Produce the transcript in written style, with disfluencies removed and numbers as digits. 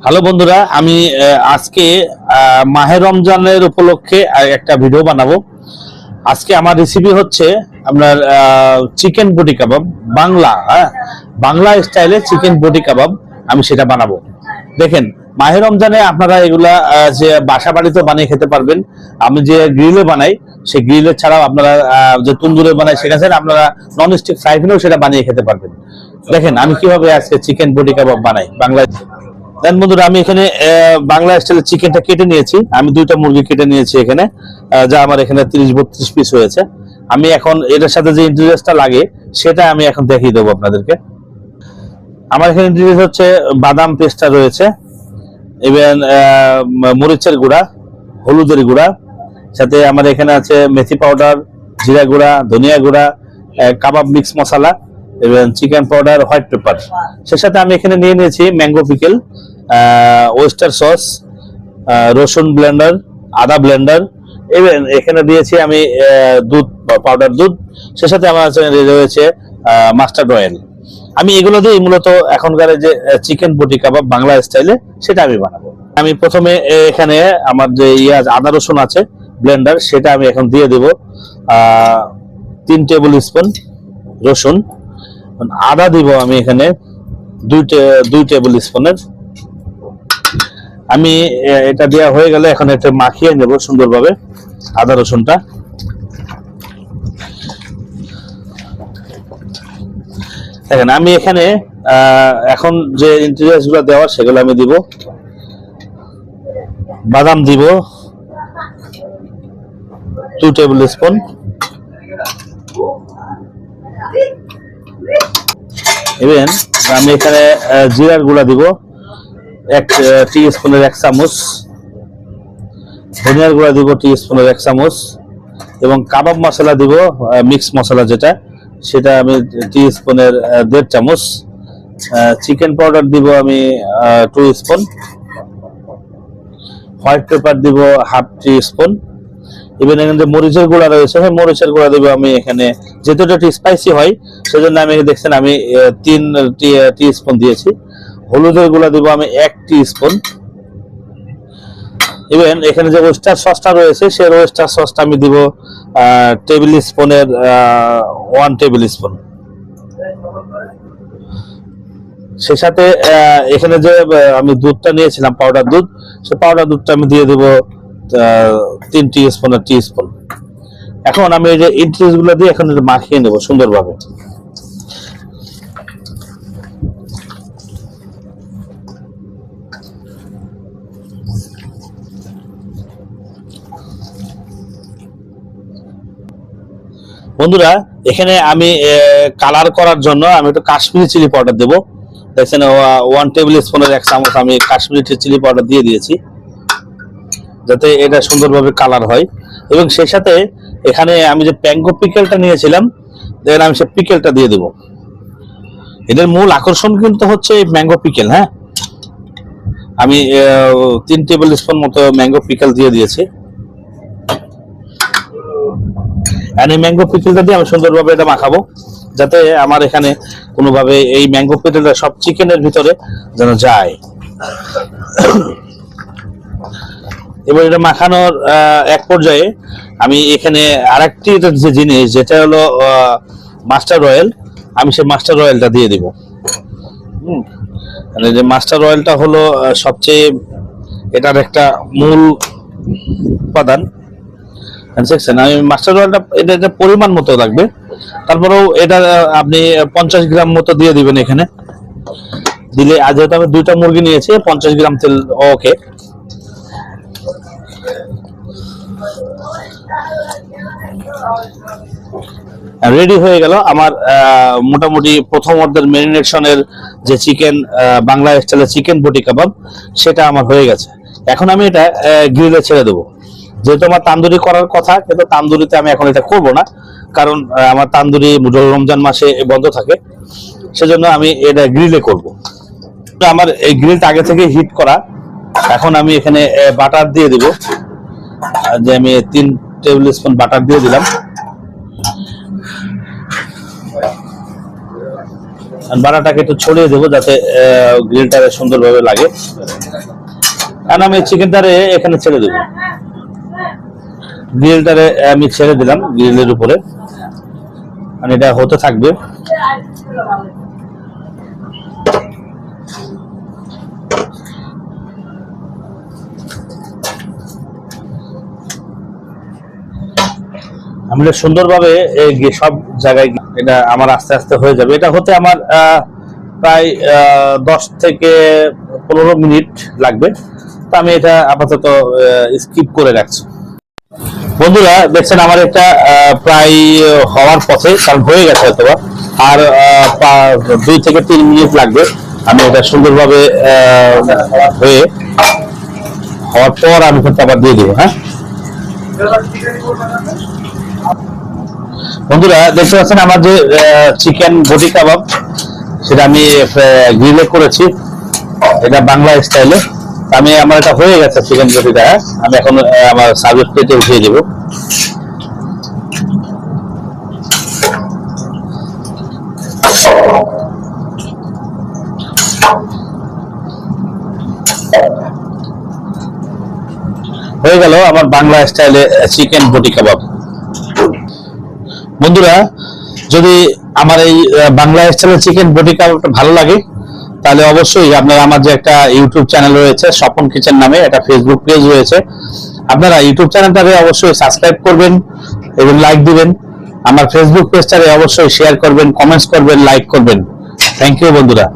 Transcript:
Hello বন্ধুরা, আমি আজকে মাহে রমজানের উপলক্ষে একটা ভিডিও বানাবো। আজকে আমার রেসিপি হচ্ছে আপনার চিকেন বটি কাবাব। বাংলা স্টাইলে চিকেন বটি কাবাব আমি সেটা বানাবো। দেখেন, মাহে রমজানে আপনারা এগুলা যে বাসা বাড়িতে বানিয়ে খেতে পারবেন। আমি যে গ্রিলে বানাই, সেই গ্রিলে ছাড়াও আপনারা যে তন্দুরে বানাই, সেখানে আপনারা নন স্টিক ফ্রাই প্যানেও সেটা বানিয়ে খেতে পারবেন। দেখেন আমি কিভাবে আজকে চিকেন বটি কাবাব বানাই বাংলায়। দেন বন্ধুরা, আমি এখানে বাংলা স্টাইলের চিকেনটা কেটে নিয়েছি। আমি 2টা মুরগি কেটে নিয়েছি এখানে, যা আমার এখানে 30-32 পিস হয়েছে। আমি এখন এটার সাথে যে ইনগ্রিডিয়েন্টসটা লাগে সেটা আমি এখন দেখিয়ে দেবো আপনাদেরকে। আমার এখানে ইনগ্রিডিয়েন্টস হচ্ছে বাদাম পেস্টটা রয়েছে, ইভেন মরিচের গুঁড়া, হলুদের গুঁড়া, সাথে আমার এখানে আছে মেথি পাউডার, জিরা গুঁড়া, ধনিয়া গুঁড়া, কাবাব মিক্স মশলা, এবং চিকেন পাউডার, হোয়াইট পেপার। সে সাথে আমি এখানে নিয়ে নিয়েছি ম্যাঙ্গো পিকেল, ওয়েস্টার সস, রসুন ব্লেন্ডার, আদা ব্লেন্ডার, এবং এখানে দিয়েছি আমি দুধ, পাউডার দুধ। সে সাথে আমার রয়েছে মাস্টার্ড অয়েল। আমি এগুলো দিয়ে মূলত এখনকার যে চিকেন বটি কাবাব বাংলা স্টাইলে সেটা আমি বানাবো। আমি প্রথমে এখানে আমার যে আদা রসুন আছে ব্লেন্ডার, সেটা আমি এখন দিয়ে দেব 3 টেবিল স্পুন রসুন। আদা দিব আমি এখানে 2 টেবিল স্পুনের। আমি এটা দেওয়া হয়ে গেলে এখন এটা মাখিয়ে নেব সুন্দরভাবে আদা রসুনটা। দেখেন আমি এখানে এখন যে ইনগ্রিডিয়েন্টস গুলো দেওয়ার সেগুলো আমি দিব। বাদাম দিব 2 টেবিল স্পুন, ইভেন আমি এখানে জিরার গুঁড়া দিব 1 টিস্পুনের 1 চামচ, ধনিয়ার গুঁড়া দিব টিস্পুনের 1 চামচ, এবং কাবাব মশলা দিব মিক্স মশলা যেটা, সেটা আমি টিস্পুনের 1.5 চামচ। চিকেন পাউডার দিব আমি 2 স্পুন, হোয়াইট পেপার দিব 1/2 টিস্পুন, ইভেন এখানে যে মরিচের গুঁড়া রয়েছে, হ্যাঁ মরিচের গুঁড়া দিব আমি এখানে, যেহেতু এটা স্পাইসি হয় সেজন্য আমি দেখছেন আমি 3 টিস্পুন দিয়েছি। হলুদের গুঁড়া দিব আমি 1 টিস্পুন, ইভেন এখানে যে ওয়েস্টার সসটা রয়েছে সেই ওয়েস্টার সসটা আমি দিব টেবিল স্পুনের 1 টেবিল স্পুন। সেই সাথে এখানে যে আমি দুধটা নিয়েছিলাম পাউডার দুধ, সেই পাউডার দুধটা আমি দিয়ে দেব 3 টিস্পুন। এখন আমি এই যে ইনগ্রিডিয়েন্টস গুলো দিয়ে এখন মাখিয়ে নেব সুন্দরভাবে। বন্ধুরা, এখানে আমি কালার করার জন্য আমি একটু কাশ্মীরি চিলি পাউডার দেবো। দেখছেন 1 টেবিল স্পুনের 1 চামচ আমি কাশ্মীরি চিলি পাউডার দিয়ে দিয়েছি, যাতে এটা সুন্দরভাবে কালার হয়। এবং সেই সাথে এখানে আমি যে ম্যাঙ্গো পিকেলটা নিয়েছিলাম, দেখেন আমি সে পিকেলটা দিয়ে দেবো। এদের মূল আকর্ষণ কিন্তু হচ্ছে ম্যাঙ্গো পিকেল। হ্যাঁ, আমি 3 টেবিল স্পুন মতো ম্যাঙ্গো পিকেল দিয়ে দিয়েছি। এই ম্যাঙ্গো পিকেলটা দিয়ে আমি সুন্দরভাবে এটা মাখাবো, যাতে আমার এখানে কোনোভাবে এই ম্যাঙ্গো পিকেলটা সব চিকেনের ভিতরে যেন যায়। এবার এটা মাখানোর এক পর্যায়ে আমি এখানে আরেকটি যে জিনিস, যেটা হলো মাস্টার্ড অয়েল, আমি সেই মাস্টার্ড অয়েলটা দিয়ে দিব। মানে যে মাস্টার্ড অয়েলটা হলো সবচেয়ে এটার একটা মূল উপাদান। আমি মাস্টার্ড অয়েলটা এটা পরিমাণ মতো লাগবে, তারপরেও এটা আপনি 50 গ্রাম মতো দিয়ে দিবেন এখানে। দিলে যেহেতু আমি 2টা মুরগি নিয়েছি, 50 গ্রাম তেল ওকে। রেডি হয়ে গেল আমার মোটামুটি প্রথম অর্ধের ম্যারিনেশনের যে চিকেন বাংলা স্টাইলের চিকেন বটি কাবাব, সেটা আমার হয়ে গেছে। এখন আমি এটা গ্রিলে ছেড়ে দেবো। যেহেতু আমার তান্দুরি করার কথা, কিন্তু তান্দুরিতে আমি এখন এটা করব না, কারণ আমার তান্দুরি রমজান মাসে বন্ধ থাকে, সেজন্য আমি এটা গ্রিলে করব। আমার এই গ্রিলটা আগে থেকে হিট করা। এখন আমি এখানে বাটার দিয়ে দিব, যে আমি 3 টেবিল স্পুন বাটার দিয়ে দিলাম। বাটাটাকে একটু ছড়িয়ে দেবো যাতে গ্রিলটারে সুন্দরভাবে লাগে। কারণ আমি চিকেনটারে এখানে ছেড়ে দেবো, গ্রিলটারে আমি ছেড়ে দিলাম গ্রিলের উপরে, মানে এটা হতে থাকবে। আমি সুন্দরভাবে সব জায়গায় এটা আমার আস্তে আস্তে হয়ে যাবে। এটা হতে আমার প্রায় 10 থেকে 15 মিনিট লাগবে। তো আমি এটা আপাতত স্কিপ করে রাখছি। বন্ধুরা দেখছেন আমার এটা প্রায় হওয়ার পথে, কারণ হয়ে গেছে হয়তো, আর 2 থেকে 3 মিনিট লাগবে। আমি এটা সুন্দরভাবে হওয়ার পর আমি কিন্তু আবার দিয়ে দেবো। হ্যাঁ বন্ধুরা দেখতে পাচ্ছেন আমার যে চিকেন বটি কাবাব, সেটা আমি গ্রিলে করেছি, এটা বাংলা স্টাইলে। আমি আমার এটা হয়ে গেছে চিকেন বটিটা। আমি এখন আমার সার্ভিস প্লেটে উঠিয়ে দেবো। হয়ে গেল আমার বাংলা স্টাইলে চিকেন বটি কাবাব। বন্ধুরা যদি আমার এই বাংলা স্টাইলের চিকেন বটি কাবাবটা ভালো লাগে, তাহলে অবশ্যই আপনারা আমার যে একটা ইউটিউব চ্যানেল রয়েছে স্বপন কিচেন নামে, একটা ফেসবুক পেজ রয়েছে, আপনারা ইউটিউব চ্যানেলটাকে অবশ্যই সাবস্ক্রাইব করবেন এবং লাইক দিবেন। আমার ফেসবুক পেজটাকে অবশ্যই শেয়ার করবেন, কমেন্টস করবেন, লাইক করবেন। থ্যাংক ইউ বন্ধুরা।